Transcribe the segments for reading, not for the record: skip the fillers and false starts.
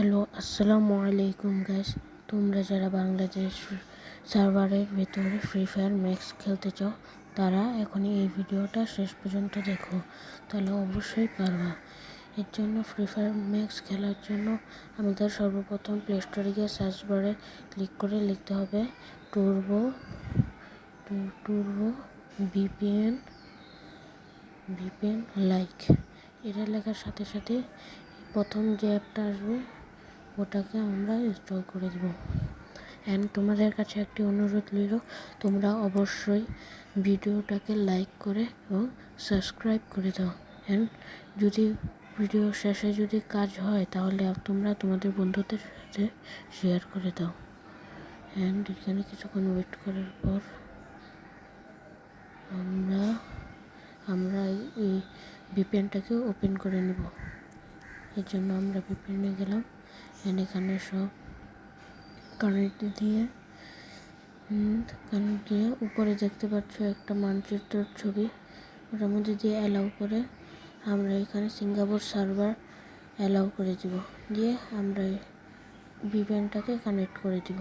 Hello, আসসালামু আলাইকুম guys. তোমরা যারা বাংলাদেশ সার্ভারের ভেতরে ফ্রি ফায়ার ম্যাক্স খেলতে চাও, তারা এখন এই ভিডিওটা শেষ পর্যন্ত দেখো, তাহলে অবশ্যই পারবা। এর জন্য ফ্রি ফায়ার ম্যাক্স খেলার জন্য আমাদের সর্বপ্রথম প্লে স্টোরে গিয়ে সার্চ বারে ক্লিক করে লিখতে হবে টুরবো ভিপিএন লাইক। এটা লেখার সাথে সাথে প্রথম যে অ্যাপটা আসবে ওটাকে আমরা ইনস্টল করে দেব। অ্যান্ড তোমাদের কাছে একটি অনুরোধ রইল, তোমরা অবশ্যই ভিডিওটাকে লাইক করে এবং সাবস্ক্রাইব করে দাও। অ্যান্ড যদি ভিডিও শেষে যদি কাজ হয় তাহলে তোমরা তোমাদের বন্ধুদের সাথে শেয়ার করে দাও। অ্যান্ড এখানে কিছুক্ষণ ওয়েট করার পর আমরা এই ভিপিএনটাকে ওপেন করে নেব। এর জন্য আমরা ভিপিএনে গেলাম। এখানে সব কানেক্ট দিয়ে উপরে দেখতে পাচ্ছ একটা মানচিত্রের ছবি, ওটার মধ্যে দিয়ে অ্যালাউ করে আমরা এখানে সিঙ্গাপুর সার্ভার অ্যালাউ করে দিব, দিয়ে আমরা ভিপিএনটাকে কানেক্ট করে দিব।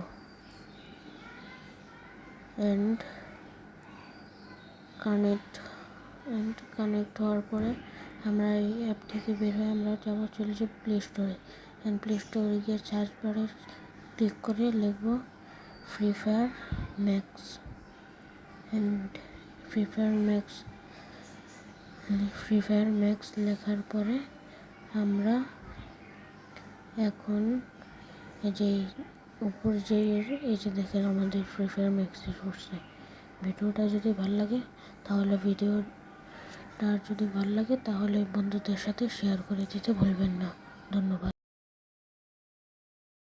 কানেক্ট হওয়ার পরে আমরা এই অ্যাপ থেকে বের হয়ে আমরা চলে যাব প্লে স্টোরে। প্লে স্টোরে গিয়ে সার্চ বারে ক্লিক করে লিখব free fire max. Free fire max লেখার পরে আমরা এখন এই যে উপর যে এই যে দেখেন আমাদের ফ্রি ফায়ার ম্যাক্স পড়ছে। ভিডিওটা যদি ভালো লাগে তাহলে বন্ধুদের সাথে শেয়ার করে দিতে ভুলবেন না। ধন্যবাদ।